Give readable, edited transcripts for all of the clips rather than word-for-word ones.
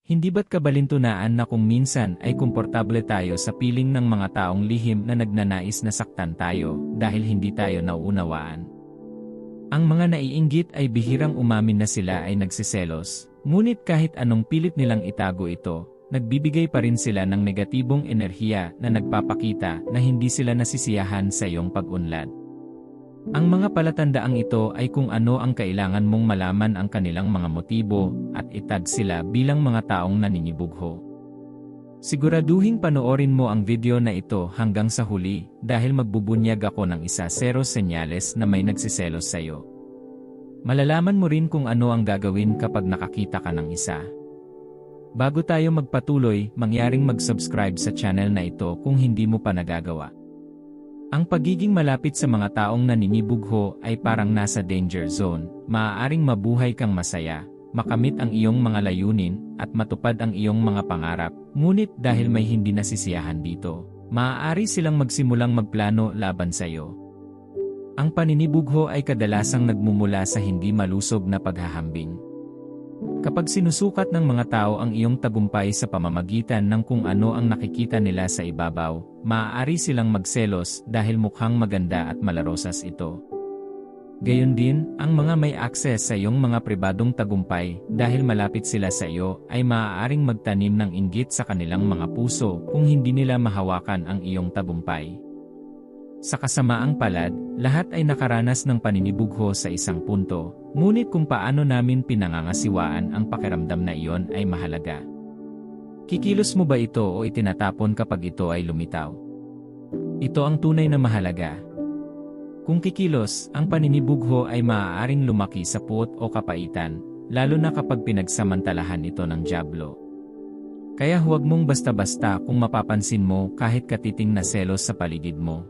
Hindi ba't kabalintunaan na kung minsan ay komportable tayo sa piling ng mga taong lihim na nagnanais na saktan tayo dahil hindi tayo nauunawaan? Ang mga naiinggit ay bihirang umamin na sila ay nagsiselos, ngunit kahit anong pilit nilang itago ito, nagbibigay pa rin sila ng negatibong enerhiya na nagpapakita na hindi sila nasisiyahan sa iyong pag-unlad. Ang mga palatandaang ito ay kung ano ang kailangan mong malaman ang kanilang mga motibo at itag sila bilang mga taong naninibugho. Siguraduhing panoorin mo ang video na ito hanggang sa huli dahil magbubunyag ako ng zero senyales na may nagsiselos sa iyo. Malalaman mo rin kung ano ang gagawin kapag nakakita ka ng isa. Bago tayo magpatuloy, mangyaring mag-subscribe sa channel na ito kung hindi mo pa nagagawa. Ang pagiging malapit sa mga taong naninibugho ay parang nasa danger zone, maaaring mabuhay kang masaya, makamit ang iyong mga layunin, at matupad ang iyong mga pangarap, ngunit dahil may hindi nasisiyahan dito, maaari silang magsimulang magplano laban sa iyo. Ang paninibugho ay kadalasang nagmumula sa hindi malusog na paghahambing. Kapag sinusukat ng mga tao ang iyong tagumpay sa pamamagitan ng kung ano ang nakikita nila sa ibabaw, maaari silang magselos dahil mukhang maganda at malarosas ito. Gayon din, ang mga may access sa iyong mga pribadong tagumpay dahil malapit sila sa iyo ay maaaring magtanim ng inggit sa kanilang mga puso kung hindi nila mahawakan ang iyong tagumpay. Sa kasamaang palad, lahat ay nakaranas ng paninibugho sa isang punto, ngunit kung paano namin pinangangasiwaan ang pakiramdam na iyon ay mahalaga. Kikilos mo ba ito o itinatapon kapag ito ay lumitaw? Ito ang tunay na mahalaga. Kung kikilos, ang paninibugho ay maaaring lumaki sa puot o kapaitan, lalo na kapag pinagsamantalahan ito ng dyablo. Kaya huwag mong basta-basta kung mapapansin mo kahit katiting na selos sa paligid mo.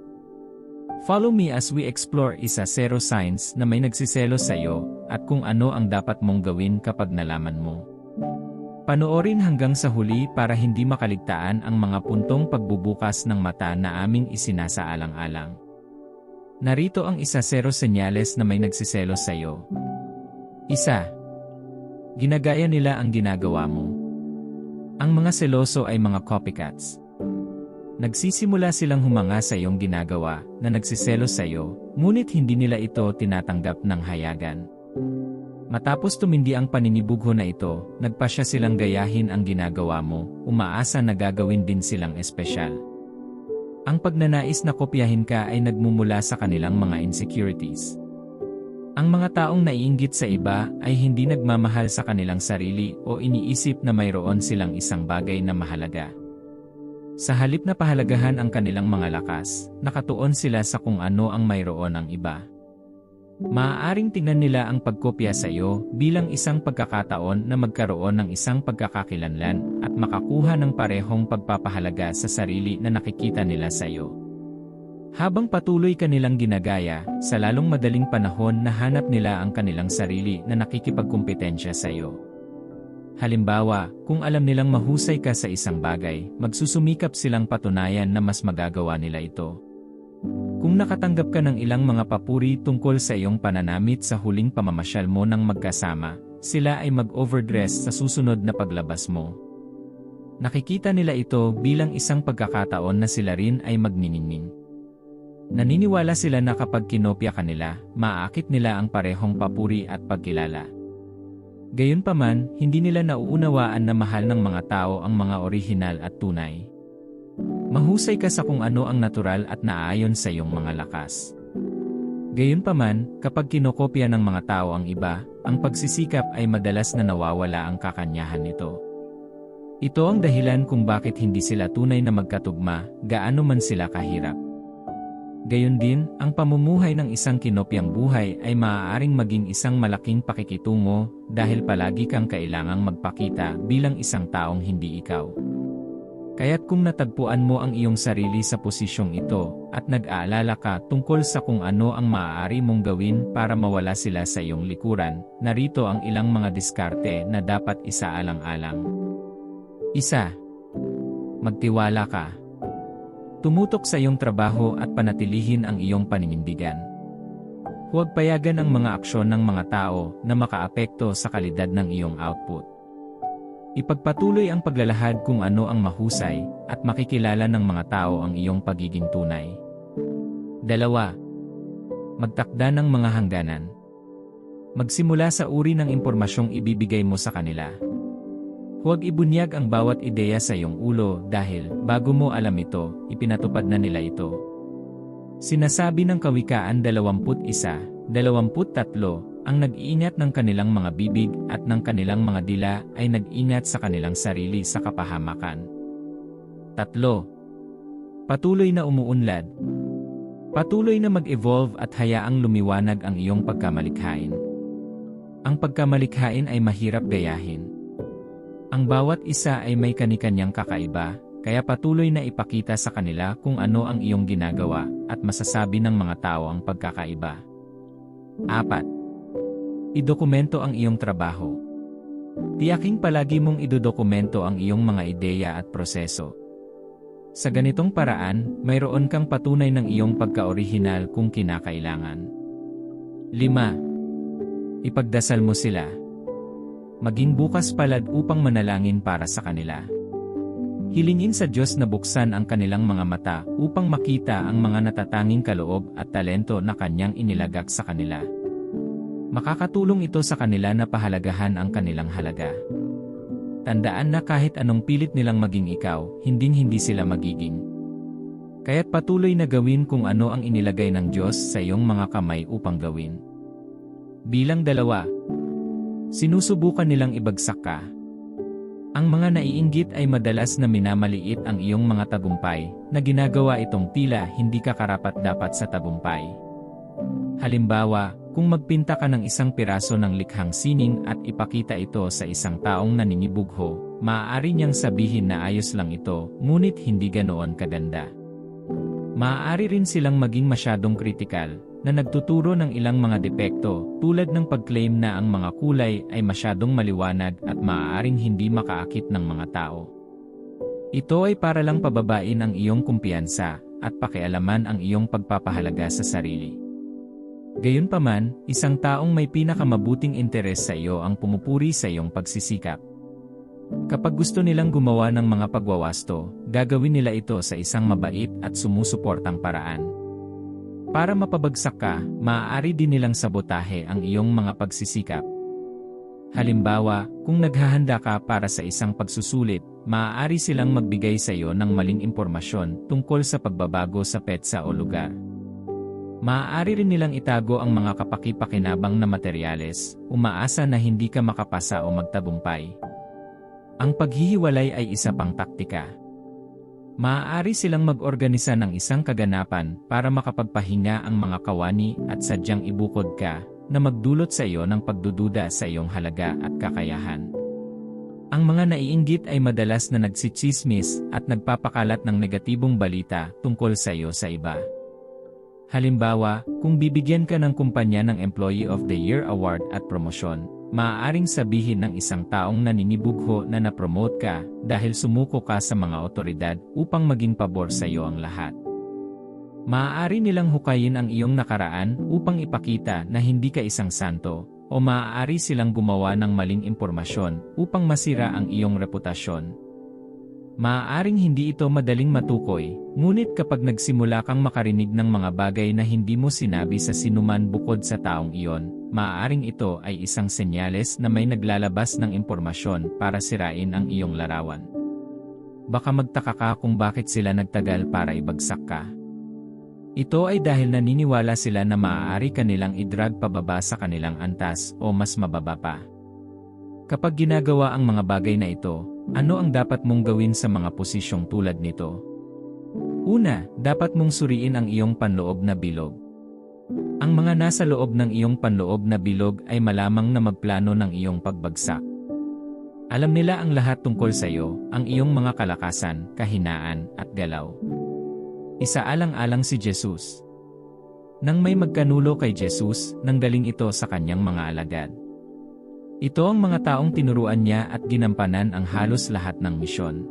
Follow me as we explore zero signs na may nagsiselos sa iyo at kung ano ang dapat mong gawin kapag nalaman mo. Panoorin hanggang sa huli para hindi makaligtaan ang mga puntong pagbubukas ng mata na aming isinasaalang-alang. Narito ang zero senyales na may nagsiselos sa iyo. 1. Ginagaya nila ang ginagawa mo. Ang mga seloso ay mga copycats. Nagsisimula silang humanga sa iyong ginagawa na nagsiselos sa iyo, ngunit hindi nila ito tinatanggap ng hayagan. Matapos tumindi ang paninibugho na ito, nagpasya silang gayahin ang ginagawa mo, umaasa na gagawin din silang espesyal. Ang pagnanais na kopyahin ka ay nagmumula sa kanilang mga insecurities. Ang mga taong naiinggit sa iba ay hindi nagmamahal sa kanilang sarili o iniisip na mayroon silang isang bagay na mahalaga. Sa halip na pahalagahan ang kanilang mga lakas, nakatuon sila sa kung ano ang mayroon ng iba. Maaaring tingnan nila ang pagkopya sa iyo bilang isang pagkakataon na magkaroon ng isang pagkakakilanlan at makakuha ng parehong pagpapahalaga sa sarili na nakikita nila sa iyo. Habang patuloy kanilang ginagaya, sa lalong madaling panahon nahanap nila ang kanilang sarili na nakikipagkumpetensya sa iyo. Halimbawa, kung alam nilang mahusay ka sa isang bagay, magsusumikap silang patunayan na mas magagawa nila ito. Kung nakatanggap ka ng ilang mga papuri tungkol sa iyong pananamit sa huling pamamasyal mo ng magkasama, sila ay mag-overdress sa susunod na paglabas mo. Nakikita nila ito bilang isang pagkakataon na sila rin ay magniningning. Naniniwala sila na kapag kinopya ka nila, maaakit nila ang parehong papuri at pagkilala. Gayunpaman, hindi nila nauunawaan na mahal ng mga tao ang mga orihinal at tunay. Mahusay ka sa kung ano ang natural at naaayon sa iyong mga lakas. Gayunpaman, kapag kinokopya ng mga tao ang iba, ang pagsisikap ay madalas na nawawala ang kakanyahan nito. Ito ang dahilan kung bakit hindi sila tunay na magkatugma, gaano man sila kahirap. Gayon din, ang pamumuhay ng isang kinopyang buhay ay maaaring maging isang malaking pakikitungo dahil palagi kang kailangang magpakita bilang isang taong hindi ikaw. Kaya't kung natagpuan mo ang iyong sarili sa posisyong ito at nag-aalala ka tungkol sa kung ano ang maaari mong gawin para mawala sila sa iyong likuran, narito ang ilang mga diskarte na dapat isaalang-alang. 1. Magtiwala ka. Tumutok sa iyong trabaho at panatilihin ang iyong paninindigan. Huwag payagan ang mga aksyon ng mga tao na makaapekto sa kalidad ng iyong output. Ipagpatuloy ang paglalahad kung ano ang mahusay, at makikilala ng mga tao ang iyong pagiging tunay. 2. Magtakda ng mga hangganan. Magsimula sa uri ng impormasyong ibibigay mo sa kanila. Huwag ibunyag ang bawat ideya sa iyong ulo dahil, bago mo alam ito, ipinatupad na nila ito. Sinasabi ng Kawikaan 21:23, ang nag-iingat ng kanilang mga bibig at ng kanilang mga dila ay nag-ingat sa kanilang sarili sa kapahamakan. 3. Patuloy na umuunlad. Patuloy na mag-evolve at hayaang lumiwanag ang iyong pagkamalikhain. Ang pagkamalikhain ay mahirap gayahin. Ang bawat isa ay may kani-kanyang kakaiba, kaya patuloy na ipakita sa kanila kung ano ang iyong ginagawa at masasabi ng mga tao ang pagkakaiba. 4. Idokumento ang iyong trabaho. Tiyaking palagi mong idodokumento ang iyong mga ideya at proseso. Sa ganitong paraan, mayroon kang patunay ng iyong pagka-orihinal kung kinakailangan. 5. Ipagdasal mo sila. Maging bukas palad upang manalangin para sa kanila. Hilingin sa Diyos na buksan ang kanilang mga mata upang makita ang mga natatanging kaloob at talento na Kanyang inilagak sa kanila. Makakatulong ito sa kanila na pahalagahan ang kanilang halaga. Tandaan na kahit anong pilit nilang maging ikaw, hinding-hindi sila magiging. Kaya't patuloy na gawin kung ano ang inilagay ng Diyos sa iyong mga kamay upang gawin. Bilang 2. Sinusubukan nilang ibagsak ka. Ang mga naiinggit ay madalas na minamaliit ang iyong mga tagumpay, na ginagawa itong tila hindi ka karapat-dapat sa tagumpay. Halimbawa, kung magpinta ka ng isang piraso ng likhang sining at ipakita ito sa isang taong naninibugho, maaari niyang sabihin na ayos lang ito, ngunit hindi ganoon kaganda. Maaari rin silang maging masyadong kritikal, na nagtuturo ng ilang mga depekto, tulad ng pag-claim na ang mga kulay ay masyadong maliwanag at maaaring hindi makaakit ng mga tao. Ito ay para lang pababain ang iyong kumpiyansa, at pakialaman ang iyong pagpapahalaga sa sarili. Gayunpaman, isang taong may pinakamabuting interes sa iyo ang pumupuri sa iyong pagsisikap. Kapag gusto nilang gumawa ng mga pagwawasto, gagawin nila ito sa isang mabait at sumusuportang paraan. Para mapabagsak ka, maaari din nilang sabotahe ang iyong mga pagsisikap. Halimbawa, kung naghahanda ka para sa isang pagsusulit, maaari silang magbigay sa iyo ng maling impormasyon tungkol sa pagbabago sa petsa o lugar. Maaari rin nilang itago ang mga kapaki-pakinabang na materyales, umaasa na hindi ka makapasa o magtagumpay. Ang paghihiwalay ay isa pang taktika. Maaari silang mag-organisa ng isang kaganapan para makapagpahinga ang mga kawani at sadyang ibukod ka, na magdulot sa iyo ng pagdududa sa iyong halaga at kakayahan. Ang mga naiinggit ay madalas na nagsitsismis at nagpapakalat ng negatibong balita tungkol sa iyo sa iba. Halimbawa, kung bibigyan ka ng kumpanya ng Employee of the Year Award at promosyon, maaaring sabihin ng isang taong naninibugho na na-promote ka dahil sumuko ka sa mga otoridad upang maging pabor sa iyo ang lahat. Maaari nilang hukayin ang iyong nakaraan upang ipakita na hindi ka isang santo, o maaari silang gumawa ng maling impormasyon upang masira ang iyong reputasyon. Maaaring hindi ito madaling matukoy, ngunit kapag nagsimula kang makarinig ng mga bagay na hindi mo sinabi sa sinuman bukod sa taong iyon, maaaring ito ay isang senyales na may naglalabas ng impormasyon para sirain ang iyong larawan. Baka magtaka ka kung bakit sila nagtagal para ibagsak ka. Ito ay dahil naniniwala sila na maaari kanilang idrag pababa sa kanilang antas o mas mababa pa. Kapag ginagawa ang mga bagay na ito, ano ang dapat mong gawin sa mga posisyong tulad nito? Una, dapat mong suriin ang iyong panloob na bilog. Ang mga nasa loob ng iyong panloob na bilog ay malamang na magplano ng iyong pagbagsak. Alam nila ang lahat tungkol sa iyo, ang iyong mga kalakasan, kahinaan, at galaw. Isaalang-alang si Jesus. Nang may magkanulo kay Jesus, nanggaling ito sa kanyang mga alagad. Ito ang mga taong tinuruan niya at ginampanan ang halos lahat ng misyon.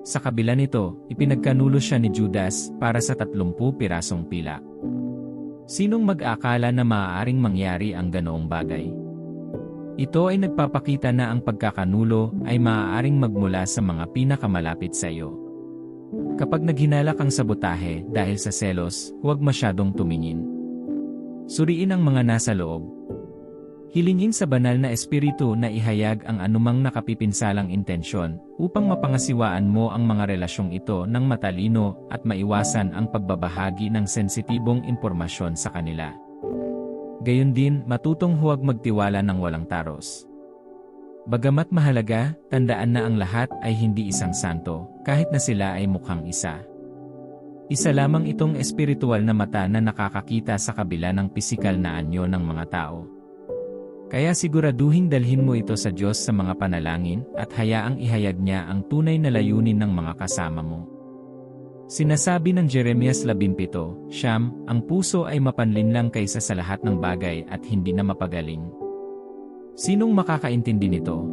Sa kabila nito, ipinagkanulo siya ni Judas para sa 30 pirasong pilak. Sinong mag-akala na maaaring mangyari ang ganoong bagay? Ito ay nagpapakita na ang pagkakanulo ay maaaring magmula sa mga pinakamalapit sa iyo. Kapag naghinala kang sabotahe dahil sa selos, huwag masyadong tumingin. Suriin ang mga nasa loob. Hilingin sa banal na espiritu na ihayag ang anumang nakapipinsalang intensyon upang mapangasiwaan mo ang mga relasyong ito ng matalino at maiwasan ang pagbabahagi ng sensitibong impormasyon sa kanila. Gayon din, matutong huwag magtiwala ng walang taros. Bagamat mahalaga, tandaan na ang lahat ay hindi isang santo, kahit na sila ay mukhang isa. Isa lamang itong espiritual na mata na nakakakita sa kabila ng pisikal na anyo ng mga tao. Kaya siguraduhin dalhin mo ito sa Diyos sa mga panalangin at hayaang ihayag niya ang tunay na layunin ng mga kasama mo. Sinasabi ng Jeremias 17:9, ang puso ay mapanlinlang kaysa sa lahat ng bagay at hindi na mapagaling. Sinong makakaintindi nito?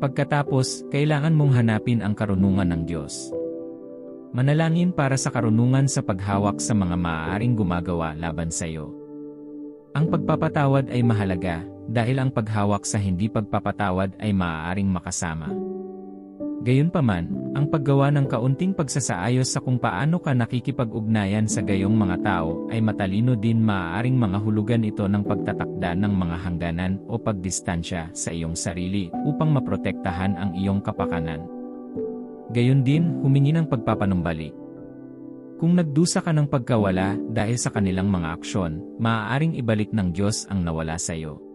Pagkatapos, kailangan mong hanapin ang karunungan ng Diyos. Manalangin para sa karunungan sa paghawak sa mga maaaring gumagawa laban sa iyo. Ang pagpapatawad ay mahalaga, dahil ang paghawak sa hindi pagpapatawad ay maaaring makasama. Gayunpaman, ang paggawa ng kaunting pagsasaayos sa kung paano ka nakikipag-ugnayan sa gayong mga tao ay matalino din maaaring mga hulugan ito ng pagtatakda ng mga hangganan o pagdistansya sa iyong sarili upang maprotektahan ang iyong kapakanan. Gayon din, humingi ng pagpapanumbalik. Kung nagdusa ka ng pagkawala dahil sa kanilang mga aksyon, maaaring ibalik ng Diyos ang nawala sa iyo.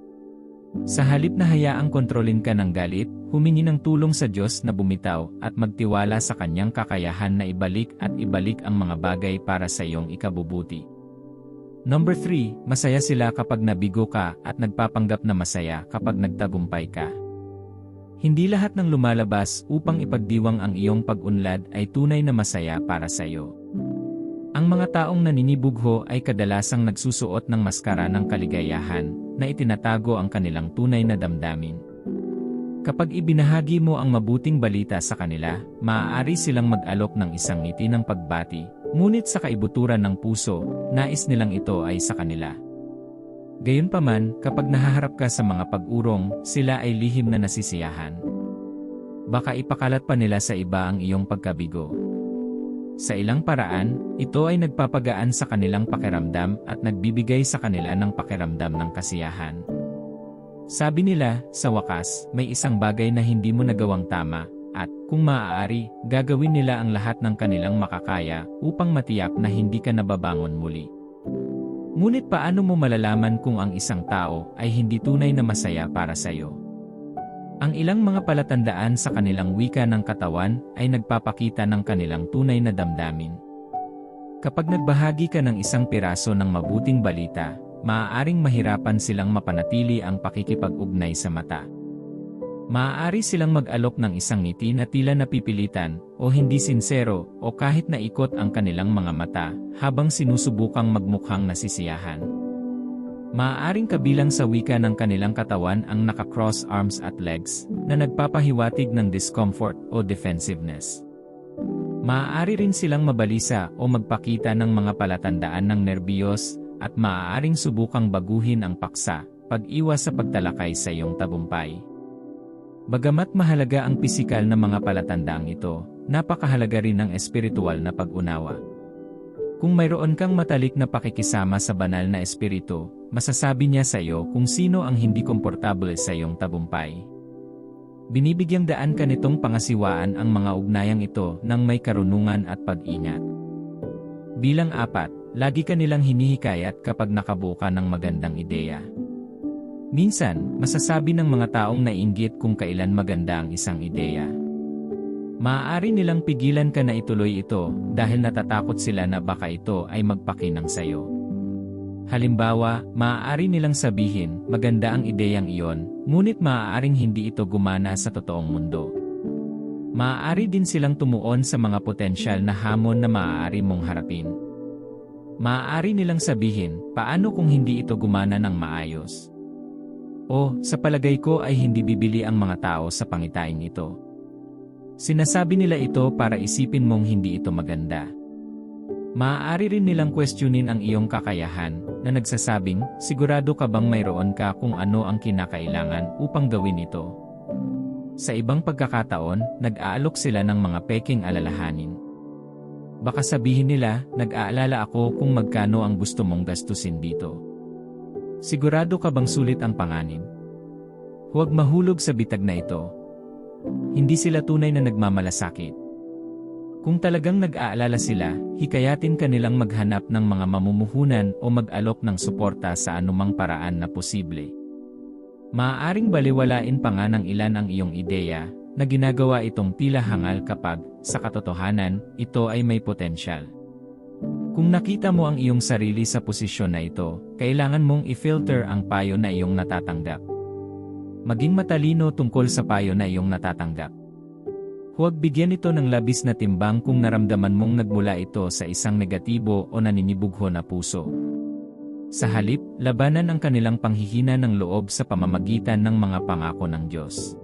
Sa halip na hayaang kontrolin ka ng galit, humingi ng tulong sa Diyos na bumitaw at magtiwala sa kanyang kakayahan na ibalik ang mga bagay para sa iyong ikabubuti. Number 3, masaya sila kapag nabigo ka at nagpapanggap na masaya kapag nagtagumpay ka. Hindi lahat ng lumalabas upang ipagdiwang ang iyong pag-unlad ay tunay na masaya para sa iyo. Ang mga taong naninibugho ay kadalasang nagsusuot ng maskara ng kaligayahan na itinatago ang kanilang tunay na damdamin. Kapag ibinahagi mo ang mabuting balita sa kanila, maaari silang mag-alok ng isang ngiti ng pagbati, ngunit sa kaibuturan ng puso, nais nilang ito ay sa kanila. Gayunpaman, kapag nahaharap ka sa mga pag-urong, sila ay lihim na nasisiyahan. Baka ipakalat pa nila sa iba ang iyong pagkabigo. Sa ilang paraan, ito ay nagpapagaan sa kanilang pakiramdam at nagbibigay sa kanila ng pakiramdam ng kasiyahan. Sabi nila, sa wakas, may isang bagay na hindi mo nagawang tama, at, kung maaari, gagawin nila ang lahat ng kanilang makakaya upang matiyak na hindi ka nababangon muli. Ngunit paano mo malalaman kung ang isang tao ay hindi tunay na masaya para sa iyo? Ang ilang mga palatandaan sa kanilang wika ng katawan ay nagpapakita ng kanilang tunay na damdamin. Kapag nagbahagi ka ng isang piraso ng mabuting balita, maaaring mahirapan silang mapanatili ang pakikipag-ugnay sa mata. Maaari silang mag-alok ng isang ngiti na tila napipilitan o hindi sinsero o kahit naikot ang kanilang mga mata habang sinusubukang magmukhang nasisiyahan. Maaaring kabilang sa wika ng kanilang katawan ang naka-cross arms at legs na nagpapahiwatig ng discomfort o defensiveness. Maaari rin silang mabalisa o magpakita ng mga palatandaan ng nerbiyos at maaaring subukang baguhin ang paksa, pag-iwas sa pagtalakay sa iyong tagumpay. Bagamat mahalaga ang pisikal na mga palatandaang ito, napakahalaga rin ang espiritual na pag-unawa. Kung mayroon kang matalik na pakikisama sa banal na espiritu, masasabi niya sa iyo kung sino ang hindi komportable sa iyong tagumpay. Binibigyang daan ka nitong pangasiwaan ang mga ugnayang ito ng may karunungan at pag-ingat. Bilang 4, lagi ka nilang hinihikayat kapag nakabuo ka ng magandang ideya. Minsan, masasabi ng mga taong naiinggit kung kailan maganda ang isang ideya. Maaari nilang pigilan ka na ituloy ito dahil natatakot sila na baka ito ay magpakinang sayo. Halimbawa, maaari nilang sabihin, maganda ang ideyang iyon, ngunit maaaring hindi ito gumana sa totoong mundo. Maaari din silang tumuon sa mga potensyal na hamon na maaari mong harapin. Maaari nilang sabihin, paano kung hindi ito gumana ng maayos? O, sa palagay ko ay hindi bibili ang mga tao sa pangitain ito. Sinasabi nila ito para isipin mong hindi ito maganda. Maaari rin nilang questionin ang iyong kakayahan, na nagsasabing, sigurado ka bang mayroon ka kung ano ang kinakailangan upang gawin ito? Sa ibang pagkakataon, nag-aalok sila ng mga peking alalahanin. Baka sabihin nila, nag-aalala ako kung magkano ang gusto mong gastusin dito. Sigurado ka bang sulit ang panganib? Huwag mahulog sa bitag na ito. Hindi sila tunay na nagmamalasakit. Kung talagang nag-aalala sila, hikayatin ka nilang maghanap ng mga mamumuhunan o mag-alok ng suporta sa anumang paraan na posible. Maaaring baliwalain pa nga ng ilan ang iyong ideya, na ginagawa itong tila hangal kapag, sa katotohanan, ito ay may potensyal. Kung nakita mo ang iyong sarili sa posisyon na ito, kailangan mong i-filter ang payo na iyong natatanggap. Maging matalino tungkol sa payo na iyong natatanggap. Huwag bigyan ito ng labis na timbang kung naramdaman mong nagmula ito sa isang negatibo o naninibugho na puso. Sa halip, labanan ang kanilang panghihina ng loob sa pamamagitan ng mga pangako ng Diyos.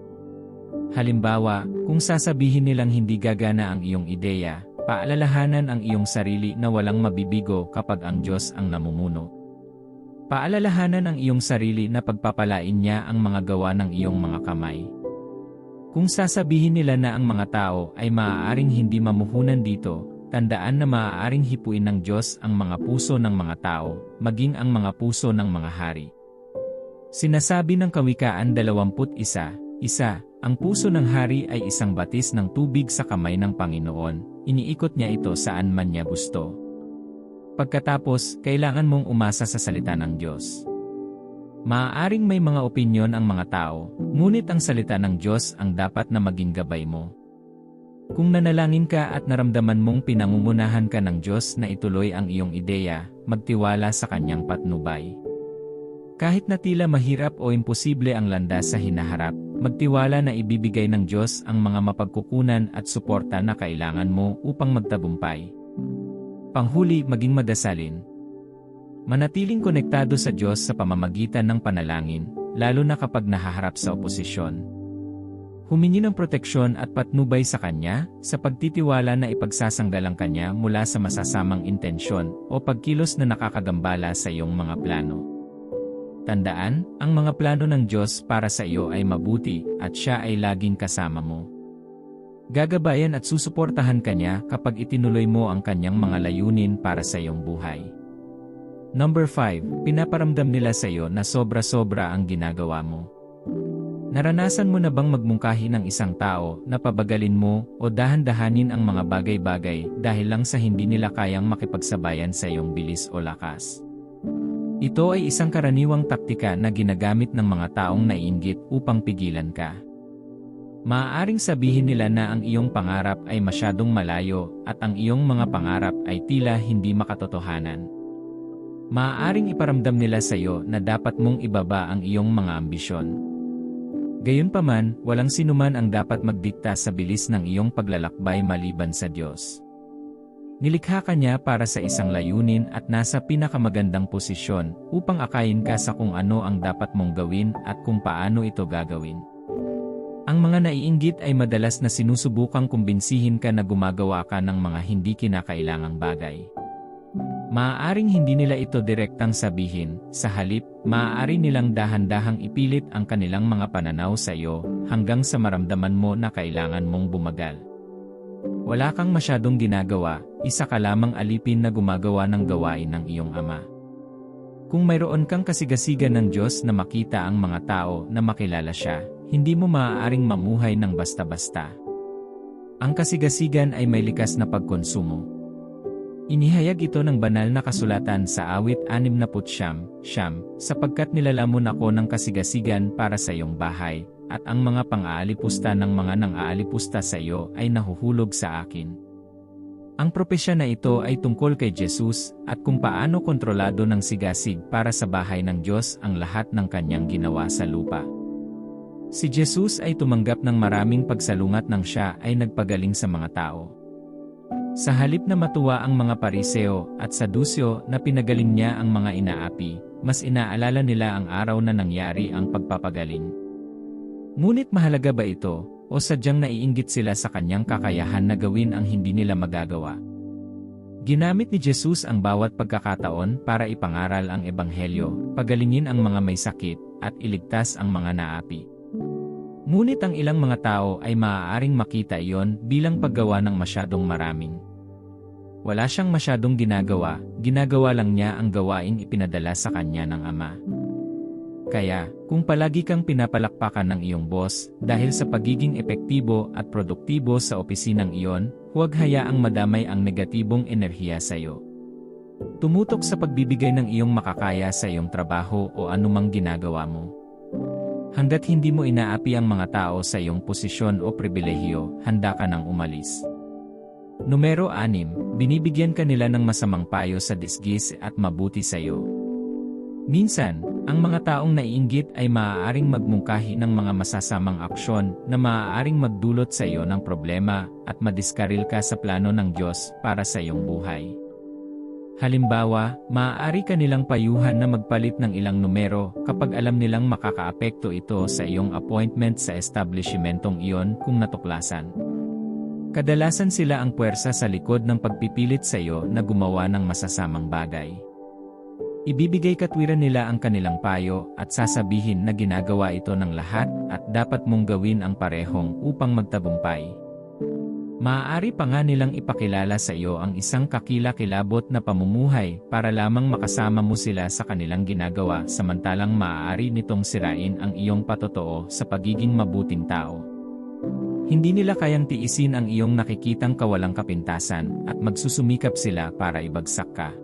Halimbawa, kung sasabihin nilang hindi gagana ang iyong ideya, paalalahanan ang iyong sarili na walang mabibigo kapag ang Diyos ang namumuno. Paalalahanan ang iyong sarili na pagpapalain niya ang mga gawa ng iyong mga kamay. Kung sasabihin nila na ang mga tao ay maaaring hindi mamuhunan dito, tandaan na maaaring hipuin ng Diyos ang mga puso ng mga tao, maging ang mga puso ng mga hari. Sinasabi ng Kawikaan 21:1, ang puso ng hari ay isang batis ng tubig sa kamay ng Panginoon, iniikot niya ito saan man niya gusto. Pagkatapos, kailangan mong umasa sa salita ng Diyos. Maaaring may mga opinyon ang mga tao, ngunit ang salita ng Diyos ang dapat na maging gabay mo. Kung nanalangin ka at naramdaman mong pinangungunahan ka ng Diyos na ituloy ang iyong ideya, magtiwala sa Kanyang patnubay. Kahit na tila mahirap o imposible ang landas sa hinaharap, magtiwala na ibibigay ng Diyos ang mga mapagkukunan at suporta na kailangan mo upang magtagumpay. Panghuli, maging madasalin. Manatiling konektado sa Diyos sa pamamagitan ng panalangin, lalo na kapag nahaharap sa oposisyon. Humingi ng proteksyon at patnubay sa Kanya, sa pagtitiwala na ipagsasanggalang Kanya mula sa masasamang intensyon o pagkilos na nakakagambala sa iyong mga plano. Tandaan, ang mga plano ng Diyos para sa iyo ay mabuti at Siya ay laging kasama mo. Gagabayan at susuportahan Kanya kapag itinuloy mo ang Kanyang mga layunin para sa iyong buhay. Number 5, pinaparamdam nila sa iyo na sobra-sobra ang ginagawa mo. Naranasan mo na bang magmungkahi ng isang tao na pabagalin mo o dahan-dahanin ang mga bagay-bagay dahil lang sa hindi nila kayang makipagsabayan sa iyong bilis o lakas? Ito ay isang karaniwang taktika na ginagamit ng mga taong naiinggit upang pigilan ka. Maaaring sabihin nila na ang iyong pangarap ay masyadong malayo at ang iyong mga pangarap ay tila hindi makatotohanan. Maaaring iparamdam nila sa iyo na dapat mong ibaba ang iyong mga ambisyon. Gayunpaman, walang sinuman ang dapat magdikta sa bilis ng iyong paglalakbay maliban sa Diyos. Nilikha ka niya para sa isang layunin at nasa pinakamagandang posisyon upang akayin ka sa kung ano ang dapat mong gawin at kung paano ito gagawin. Ang mga naiinggit ay madalas na sinusubukang kumbinsihin ka na gumagawa ka ng mga hindi kinakailangang bagay. Maaaring hindi nila ito direktang sabihin, sa halip, maaari nilang dahan-dahang ipilit ang kanilang mga pananaw sa iyo hanggang sa maramdaman mo na kailangan mong bumagal. Wala kang masyadong ginagawa, isa ka lamang alipin na gumagawa ng gawain ng iyong Ama. Kung mayroon kang kasigasigan ng Diyos na makita ang mga tao na makilala Siya, hindi mo maaaring mamuhay ng basta-basta. Ang kasigasigan ay may likas na pagkonsumo. Inihayag ito ng banal na kasulatan sa awit 69, sapagkat nilalamon ako ng kasigasigan para sa iyong bahay, at ang mga pang-aalipusta ng mga nang-aalipusta sa iyo ay nahuhulog sa akin. Ang propesya na ito ay tungkol kay Jesus at kung paano kontrolado ng sigasig para sa bahay ng Diyos ang lahat ng Kanyang ginawa sa lupa. Si Jesus ay tumanggap ng maraming pagsalungat nang Siya ay nagpagaling sa mga tao. Sa halip na matuwa ang mga Pariseo at Sadusyo na pinagaling niya ang mga inaapi, mas inaalala nila ang araw na nangyari ang pagpapagaling. Ngunit mahalaga ba ito, o sadyang naiinggit sila sa Kanyang kakayahan na gawin ang hindi nila magagawa? Ginamit ni Jesus ang bawat pagkakataon para ipangaral ang ebanghelyo, pagalingin ang mga may sakit, at iligtas ang mga naapi. Ngunit ang ilang mga tao ay maaaring makita iyon bilang paggawa ng masyadong maraming. Wala siyang masyadong ginagawa lang niya ang gawaing ipinadala sa kanya ng Ama. Kaya, kung palagi kang pinapalakpakan ng iyong boss dahil sa pagiging epektibo at produktibo sa opisinang iyon, huwag hayaang madamay ang negatibong enerhiya sa iyo. Tumutok sa pagbibigay ng iyong makakaya sa iyong trabaho o anumang ginagawa mo. Hanggat hindi mo inaapi ang mga tao sa iyong posisyon o pribilehiyo, handa ka nang umalis. Numero 6, binibigyan ka nila ng masamang payo sa disgis at mabuti sa iyo. Minsan, ang mga taong naiinggit ay maaaring magmungkahi ng mga masasamang aksyon na maaaring magdulot sa iyo ng problema at madiskaril ka sa plano ng Diyos para sa iyong buhay. Halimbawa, maaari ka nilang payuhan na magpalit ng ilang numero kapag alam nilang makakaapekto ito sa iyong appointment sa establishmentong iyon kung natuklasan. Kadalasan sila ang puwersa sa likod ng pagpipilit sa iyo na gumawa ng masasamang bagay. Ibibigay katwiran nila ang kanilang payo at sasabihin na ginagawa ito ng lahat at dapat mong gawin ang parehong upang magtagumpay. Maaari pa nga nilang ipakilala sa iyo ang isang kakilakilabot na pamumuhay para lamang makasama mo sila sa kanilang ginagawa samantalang maaari nitong sirain ang iyong patotoo sa pagiging mabuting tao. Hindi nila kayang tiisin ang iyong nakikitang kawalang kapintasan at magsusumikap sila para ibagsak ka.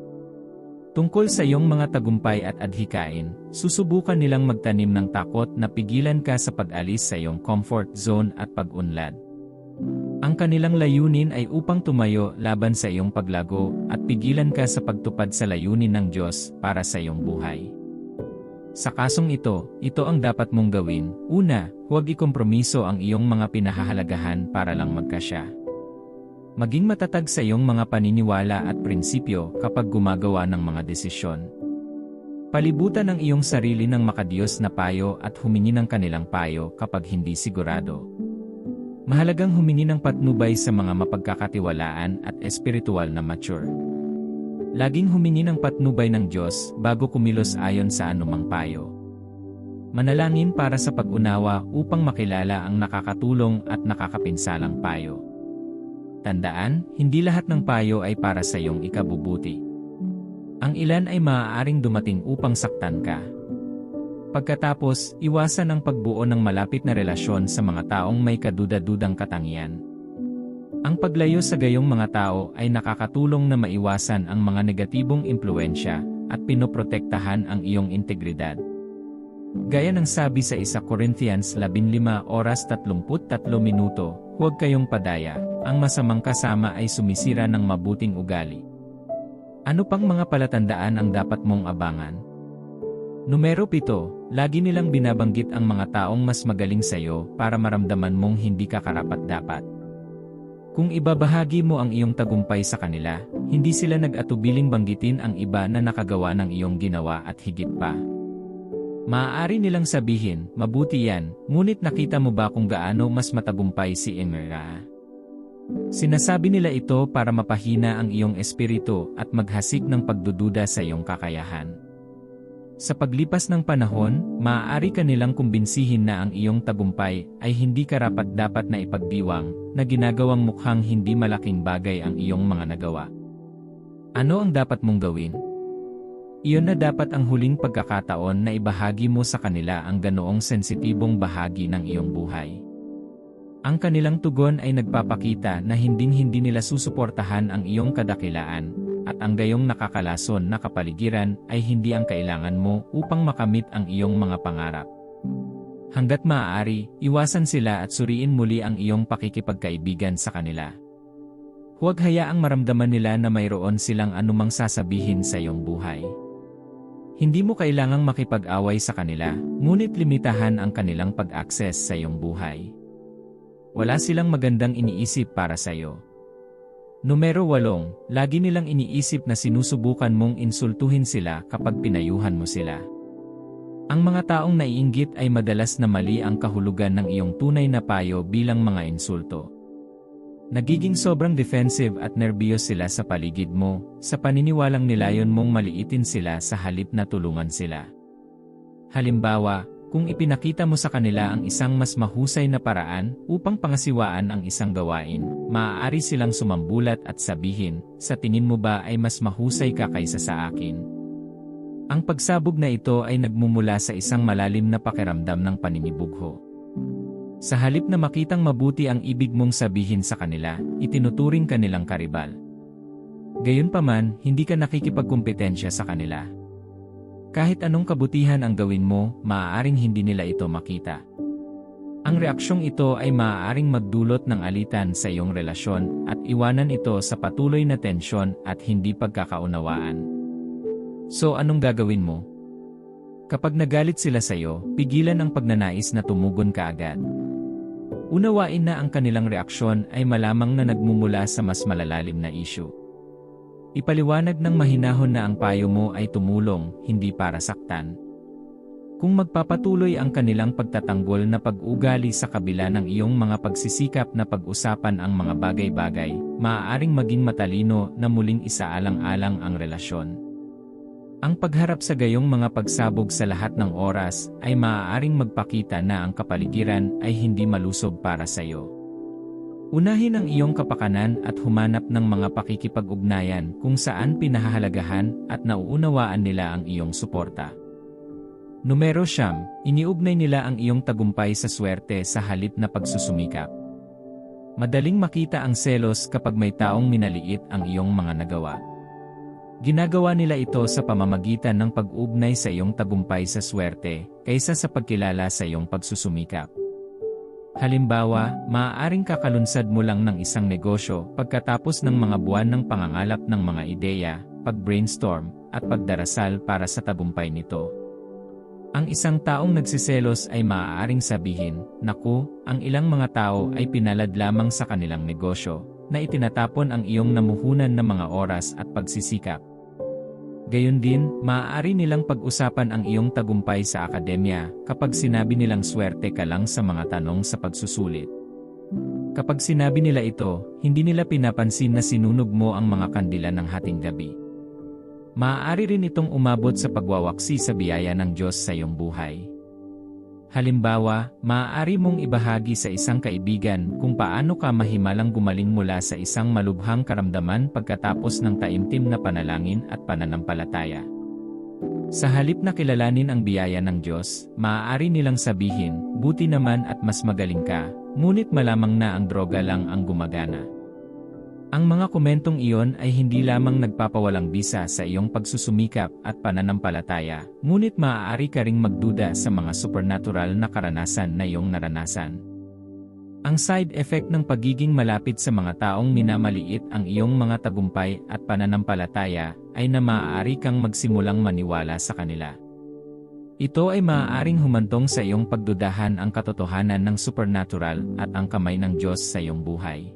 Tungkol sa iyong mga tagumpay at adhikain, susubukan nilang magtanim ng takot na pigilan ka sa pag-alis sa iyong comfort zone at pag-unlad. Ang kanilang layunin ay upang tumayo laban sa iyong paglago at pigilan ka sa pagtupad sa layunin ng Diyos para sa iyong buhay. Sa kasong ito ang dapat mong gawin. Una, huwag ikompromiso ang iyong mga pinahahalagahan para lang magkasya. Maging matatag sa iyong mga paniniwala at prinsipyo kapag gumagawa ng mga desisyon. Palibutan ang iyong sarili ng makadiyos na payo at humingi ng kanilang payo kapag hindi sigurado. Mahalagang humingi ng patnubay sa mga mapagkakatiwalaan at espiritual na mature. Laging humingi ng patnubay ng Diyos bago kumilos ayon sa anumang payo. Manalangin para sa pag-unawa upang makilala ang nakakatulong at nakakapinsalang payo. Tandaan, hindi lahat ng payo ay para sa iyong ikabubuti. Ang ilan ay maaaring dumating upang saktan ka. Pagkatapos, iwasan ang pagbuo ng malapit na relasyon sa mga taong may kaduda-dudang katangian. Ang paglayo sa gayong mga tao ay nakakatulong na maiwasan ang mga negatibong impluensya at pinoprotektahan ang iyong integridad. Gaya ng sabi sa 1 Corinthians 15:33, huwag kayong padaya, ang masamang kasama ay sumisira ng mabuting ugali. Ano pang mga palatandaan ang dapat mong abangan? Numero 7, lagi nilang binabanggit ang mga taong mas magaling sa iyo para maramdaman mong hindi ka karapat-dapat. Kung ibabahagi mo ang iyong tagumpay sa kanila, hindi sila nag-atubiling banggitin ang iba na nakagawa ng iyong ginawa at higit pa. Maaari nilang sabihin, mabuti yan, ngunit nakita mo ba kung gaano mas matagumpay si Emira? Sinasabi nila ito para mapahina ang iyong espiritu at maghasik ng pagdududa sa iyong kakayahan. Sa paglipas ng panahon, maaari ka nilang kumbinsihin na ang iyong tagumpay ay hindi karapat-dapat na ipagdiwang, na ginagawang mukhang hindi malaking bagay ang iyong mga nagawa. Ano ang dapat mong gawin? Iyon na dapat ang huling pagkakataon na ibahagi mo sa kanila ang ganoong sensitibong bahagi ng iyong buhay. Ang kanilang tugon ay nagpapakita na hinding-hindi nila susuportahan ang iyong kadakilaan, at ang gayong nakakalason na kapaligiran ay hindi ang kailangan mo upang makamit ang iyong mga pangarap. Hanggat maaari, iwasan sila at suriin muli ang iyong pakikipagkaibigan sa kanila. Huwag hayaang maramdaman nila na mayroon silang anumang sasabihin sa iyong buhay. Hindi mo kailangang makipag-away sa kanila, ngunit limitahan ang kanilang pag-access sa iyong buhay. Wala silang magandang iniisip para sa iyo. Numero 8, lagi nilang iniisip na sinusubukan mong insultuhin sila kapag pinayuhan mo sila. Ang mga taong naiinggit ay madalas na mali ang kahulugan ng iyong tunay na payo bilang mga insulto. Nagiging sobrang defensive at nerbiyos sila sa paligid mo, sa paniniwalang nilayon mong maliitin sila sa halip na tulungan sila. Halimbawa, kung ipinakita mo sa kanila ang isang mas mahusay na paraan upang pangasiwaan ang isang gawain, maaari silang sumambulat at sabihin, sa tingin mo ba ay mas mahusay ka kaysa sa akin? Ang pagsabog na ito ay nagmumula sa isang malalim na pakiramdam ng paninibugho. Sa halip na makitang mabuti ang ibig mong sabihin sa kanila, itinuturing ka nilang karibal. Gayunpaman, hindi ka nakikipagkumpetensya sa kanila. Kahit anong kabutihan ang gawin mo, maaaring hindi nila ito makita. Ang reaksyong ito ay maaaring magdulot ng alitan sa iyong relasyon at iwanan ito sa patuloy na tensyon at hindi pagkakaunawaan. So anong gagawin mo? Kapag nagalit sila sa iyo, pigilan ang pagnanais na tumugon ka agad. Unawain na ang kanilang reaksyon ay malamang na nagmumula sa mas malalalim na issue. Ipaliwanag ng mahinahon na ang payo mo ay tumulong, hindi para saktan. Kung magpapatuloy ang kanilang pagtatanggol na pag-ugali sa kabila ng iyong mga pagsisikap na pag-usapan ang mga bagay-bagay, maaaring maging matalino na muling isaalang-alang ang relasyon. Ang pagharap sa gayong mga pagsabog sa lahat ng oras ay maaaring magpakita na ang kapaligiran ay hindi malusob para sa iyo. Unahin ang iyong kapakanan at humanap ng mga pakikipag-ugnayan kung saan pinahahalagahan at nauunawaan nila ang iyong suporta. Numero 9, iniugnay nila ang iyong tagumpay sa swerte sa halip na pagsusumikap. Madaling makita ang selos kapag may taong minaliit ang iyong mga nagawa. Ginagawa nila ito sa pamamagitan ng pag-ugnay sa iyong tagumpay sa swerte, kaysa sa pagkilala sa iyong pagsusumikap. Halimbawa, maaaring kakalunsad mo lang ng isang negosyo pagkatapos ng mga buwan ng pangangalap ng mga ideya, pag-brainstorm, at pagdarasal para sa tagumpay nito. Ang isang taong nagsiselos ay maaaring sabihin, "Naku, ang ilang mga tao ay pinalad lamang sa kanilang negosyo, na itinatapon ang iyong namuhunan na mga oras at pagsisikap." Gayon din, maaari nilang pag-usapan ang iyong tagumpay sa akademya kapag sinabi nilang swerte ka lang sa mga tanong sa pagsusulit. Kapag sinabi nila ito, hindi nila pinapansin na sinunog mo ang mga kandila ng hating gabi. Maaari rin itong umabot sa pagwawaksi sa biyaya ng Diyos sa iyong buhay. Halimbawa, maaari mong ibahagi sa isang kaibigan kung paano ka mahimalang gumaling mula sa isang malubhang karamdaman pagkatapos ng taimtim na panalangin at pananampalataya. Sa halip na kilalanin ang biyaya ng Diyos, maaari nilang sabihin, "Buti naman at mas magaling ka, ngunit malamang na ang droga lang ang gumagana." Ang mga komentong iyon ay hindi lamang nagpapawalang bisa sa iyong pagsusumikap at pananampalataya, ngunit maaari ka ring magduda sa mga supernatural na karanasan na iyong naranasan. Ang side effect ng pagiging malapit sa mga taong minamaliit ang iyong mga tagumpay at pananampalataya ay na maaari kang magsimulang maniwala sa kanila. Ito ay maaaring humantong sa iyong pagdudahan ang katotohanan ng supernatural at ang kamay ng Diyos sa iyong buhay.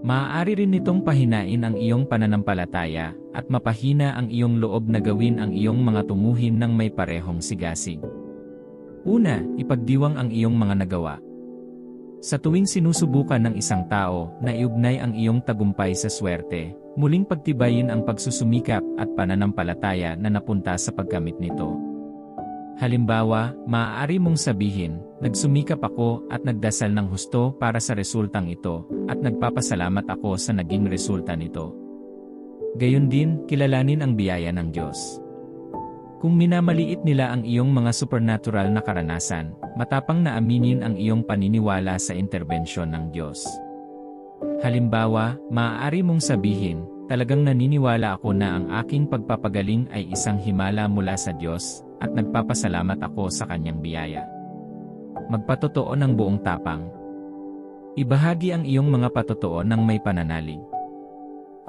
Maaari rin nitong pahinain ang iyong pananampalataya at mapahina ang iyong loob na gawin ang iyong mga tunguhin ng may parehong sigasig. Una, ipagdiwang ang iyong mga nagawa. Sa tuwing sinusubukan ng isang tao na iugnay ang iyong tagumpay sa swerte, muling pagtibayin ang pagsusumikap at pananampalataya na napunta sa paggamit nito. Halimbawa, maaari mong sabihin, "Nagsumikap ako at nagdasal ng husto para sa resultang ito, at nagpapasalamat ako sa naging resulta nito." Gayon din, kilalanin ang biyaya ng Diyos. Kung minamaliit nila ang iyong mga supernatural na karanasan, matapang na aminin ang iyong paniniwala sa interbensyon ng Diyos. Halimbawa, maaari mong sabihin, "Talagang naniniwala ako na ang aking pagpapagaling ay isang himala mula sa Diyos, at nagpapasalamat ako sa kanyang biyaya." Magpatotoo ng buong tapang. Ibahagi ang iyong mga patotoo ng may pananalig.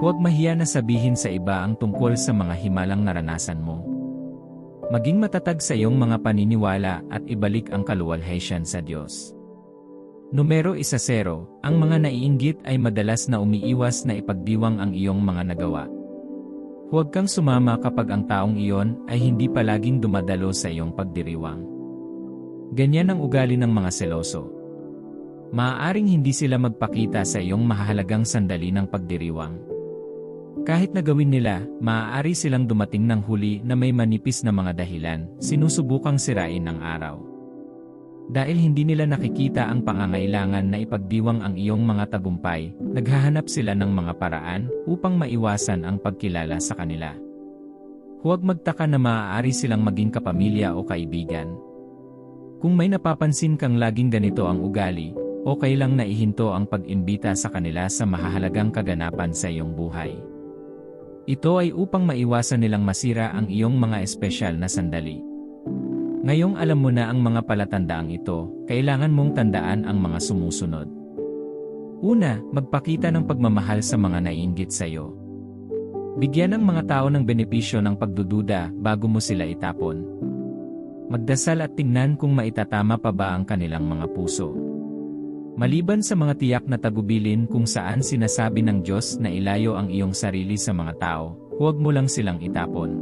Huwag mahiya na sabihin sa iba ang tungkol sa mga himalang naranasan mo. Maging matatag sa iyong mga paniniwala at ibalik ang kaluwalhatian sa Diyos. Numero 10, ang mga naiinggit ay madalas na umiiwas na ipagdiwang ang iyong mga nagawa. Huwag kang sumama kapag ang taong iyon ay hindi palaging dumadalo sa iyong pagdiriwang. Ganyan ang ugali ng mga seloso. Maaaring hindi sila magpakita sa iyong mahahalagang sandali ng pagdiriwang. Kahit na gawin nila, maaari silang dumating ng huli na may manipis na mga dahilan, sinusubukang sirain ang araw. Dahil hindi nila nakikita ang pangangailangan na ipagdiwang ang iyong mga tagumpay, naghahanap sila ng mga paraan upang maiwasan ang pagkilala sa kanila. Huwag magtaka na maaari silang maging kapamilya o kaibigan. Kung may napapansin kang laging ganito ang ugali, okay lang na ihinto ang pag-imbita sa kanila sa mahahalagang kaganapan sa iyong buhay. Ito ay upang maiwasan nilang masira ang iyong mga espesyal na sandali. Ngayong alam mo na ang mga palatandaang ito, kailangan mong tandaan ang mga sumusunod. Una, magpakita ng pagmamahal sa mga naiinggit sa iyo. Bigyan ng mga tao ng benepisyo ng pagdududa bago mo sila itapon. Magdasal at tingnan kung maitatama pa ba ang kanilang mga puso. Maliban sa mga tiyak na tagubilin kung saan sinasabi ng Diyos na ilayo ang iyong sarili sa mga tao, huwag mo lang silang itapon.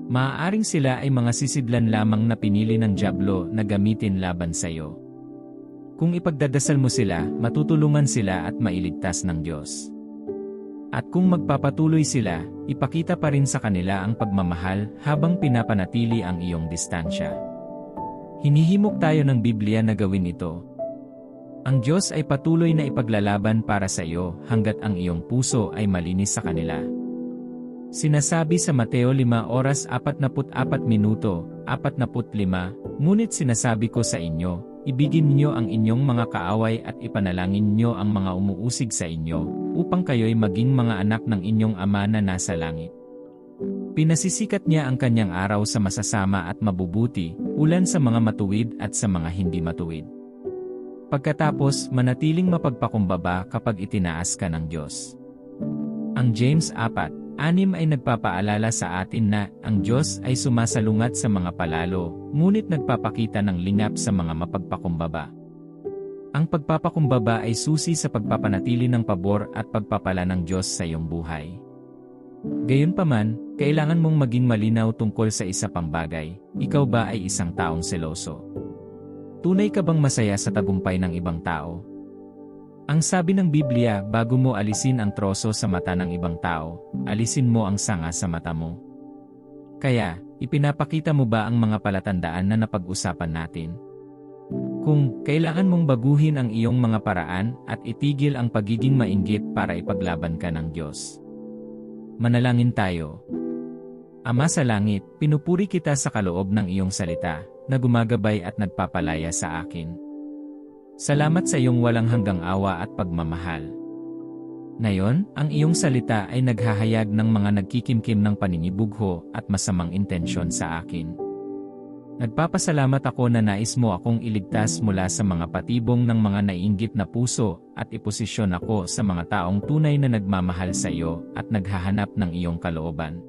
Maaaring sila ay mga sisidlan lamang na pinili ng dyablo na gamitin laban sa iyo. Kung ipagdadasal mo sila, matutulungan sila at mailigtas ng Diyos. At kung magpapatuloy sila, ipakita pa rin sa kanila ang pagmamahal habang pinapanatili ang iyong distansya. Hinihimok tayo ng Biblia na gawin ito. Ang Diyos ay patuloy na ipaglalaban para sa iyo hanggat ang iyong puso ay malinis sa kanila. Sinasabi sa Mateo 5:44, 45, ngunit sinasabi ko sa inyo, ibigin niyo ang inyong mga kaaway at ipanalangin niyo ang mga umuusig sa inyo, upang kayo'y maging mga anak ng inyong Ama na nasa langit. Pinasisikat niya ang kanyang araw sa masasama at mabubuti, ulan sa mga matuwid at sa mga hindi matuwid. Pagkatapos, manatiling mapagpakumbaba kapag itinaas ka ng Diyos. Ang James 4:6 ay nagpapaalala sa atin na ang Diyos ay sumasalungat sa mga palalo, ngunit nagpapakita ng lingap sa mga mapagpakumbaba. Ang pagpapakumbaba ay susi sa pagpapanatili ng pabor at pagpapala ng Diyos sa iyong buhay. Gayunpaman, kailangan mong maging malinaw tungkol sa isa pang bagay. Ikaw ba ay isang taong seloso? Tunay ka bang masaya sa tagumpay ng ibang tao? Ang sabi ng Biblia, bago mo alisin ang troso sa mata ng ibang tao, alisin mo ang sanga sa mata mo. Kaya, ipinapakita mo ba ang mga palatandaan na napag-usapan natin? Kung kailangan mong baguhin ang iyong mga paraan at itigil ang pagiging mainggit para ipaglaban ka ng Diyos. Manalangin tayo. Ama sa langit, pinupuri kita sa kaloob ng iyong salita, na gumagabay at nagpapalaya sa akin. Salamat sa iyong walang hanggang awa at pagmamahal. Ngayon, ang iyong salita ay naghahayag ng mga nagkikimkim ng paninibugho at masamang intensyon sa akin. Nagpapasalamat ako na nais mo akong iligtas mula sa mga patibong ng mga naiinggit na puso at iposisyon ako sa mga taong tunay na nagmamahal sa iyo at naghahanap ng iyong kalooban.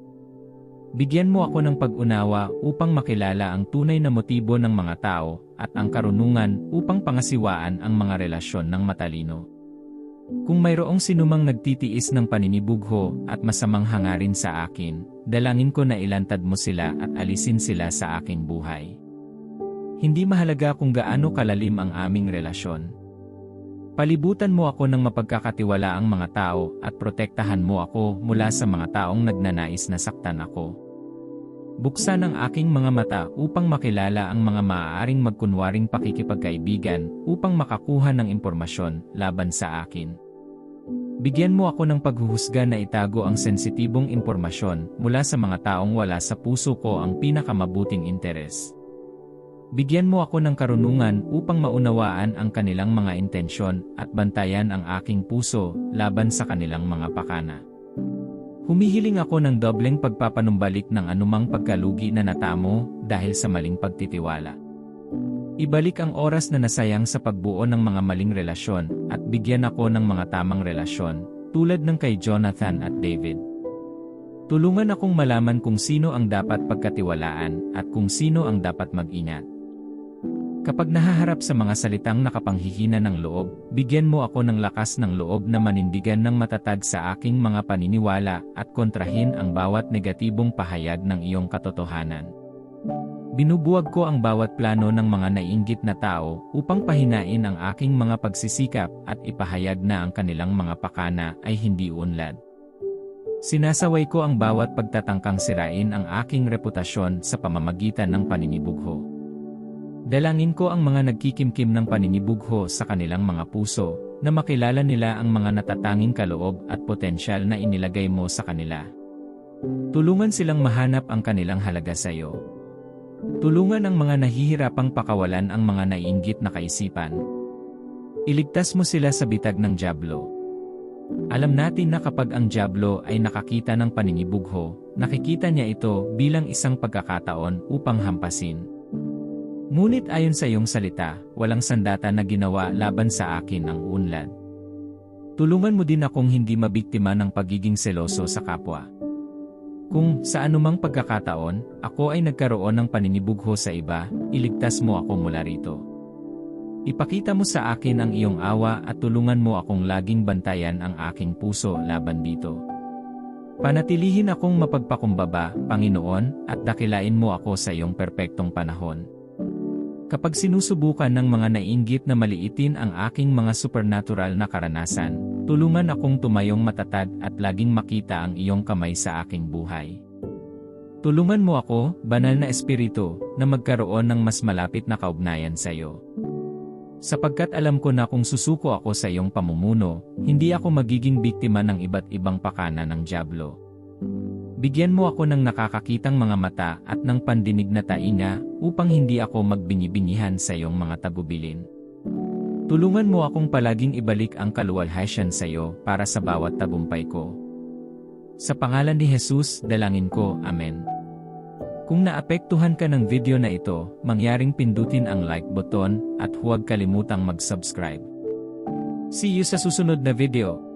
Bigyan mo ako ng pag-unawa upang makilala ang tunay na motibo ng mga tao at ang karunungan upang pangasiwaan ang mga relasyon ng matalino. Kung mayroong sinumang nagtitiis ng paninibugho at masamang hangarin sa akin, dalangin ko na ilantad mo sila at alisin sila sa aking buhay. Hindi mahalaga kung gaano kalalim ang aming relasyon. Palibutan mo ako ng mapagkakatiwalaang mga tao at protektahan mo ako mula sa mga taong nagnanais na saktan ako. Buksan ang aking mga mata upang makilala ang mga maaaring magkunwaring pakikipagkaibigan upang makakuha ng impormasyon laban sa akin. Bigyan mo ako ng paghuhusga na itago ang sensitibong impormasyon mula sa mga taong wala sa puso ko ang pinakamabuting interes. Bigyan mo ako ng karunungan upang maunawaan ang kanilang mga intensyon at bantayan ang aking puso laban sa kanilang mga pakana. Humihiling ako ng dobleng pagpapanumbalik ng anumang pagkalugi na natamo dahil sa maling pagtitiwala. Ibalik ang oras na nasayang sa pagbuo ng mga maling relasyon at bigyan ako ng mga tamang relasyon tulad ng kay Jonathan at David. Tulungan akong malaman kung sino ang dapat pagkatiwalaan at kung sino ang dapat mag-ingat. Kapag nahaharap sa mga salitang nakapanghihina ng loob, bigyan mo ako ng lakas ng loob na manindigan ng matatag sa aking mga paniniwala at kontrahin ang bawat negatibong pahayag ng iyong katotohanan. Binubuwag ko ang bawat plano ng mga naiinggit na tao upang pahinain ang aking mga pagsisikap at ipahayag na ang kanilang mga pakana ay hindi unlad. Sinasaway ko ang bawat pagtatangkang sirain ang aking reputasyon sa pamamagitan ng paninibugho. Dalangin ko ang mga nagkikimkim ng paninibugho sa kanilang mga puso, na makilala nila ang mga natatanging kaloob at potensyal na inilagay mo sa kanila. Tulungan silang mahanap ang kanilang halaga sa iyo. Tulungan ang mga nahihirapang pakawalan ang mga naiinggit na kaisipan. Iligtas mo sila sa bitag ng dyablo. Alam natin na kapag ang dyablo ay nakakita ng paninibugho, nakikita niya ito bilang isang pagkakataon upang hampasin. Ngunit ayon sa iyong salita, walang sandata na ginawa laban sa akin ang unlad. Tulungan mo din akong hindi mabiktima ng pagiging seloso sa kapwa. Kung sa anumang pagkakataon, ako ay nagkaroon ng paninibugho sa iba, iligtas mo ako mula rito. Ipakita mo sa akin ang iyong awa at tulungan mo akong laging bantayan ang aking puso laban dito. Panatilihin akong mapagpakumbaba, Panginoon, at dakilain mo ako sa iyong perpektong panahon. Kapag sinusubukan ng mga naiinggit na maliitin ang aking mga supernatural na karanasan, tulungan akong tumayong matatag at laging makita ang iyong kamay sa aking buhay. Tulungan mo ako, banal na espiritu, na magkaroon ng mas malapit na kaugnayan sa iyo. Sapagkat alam ko na kung susuko ako sa iyong pamumuno, hindi ako magiging biktima ng iba't ibang pakana ng dyablo. Bigyan mo ako ng nakakakitang mga mata at ng pandinig na tainga upang hindi ako magbingi-bingihan sa iyong mga tagubilin. Tulungan mo akong palaging ibalik ang kaluwalhatian sa iyo para sa bawat tagumpay ko. Sa pangalan ni Jesus, dalangin ko, Amen. Kung naapektuhan ka ng video na ito, mangyaring pindutin ang like button at huwag kalimutang mag-subscribe. See you sa susunod na video.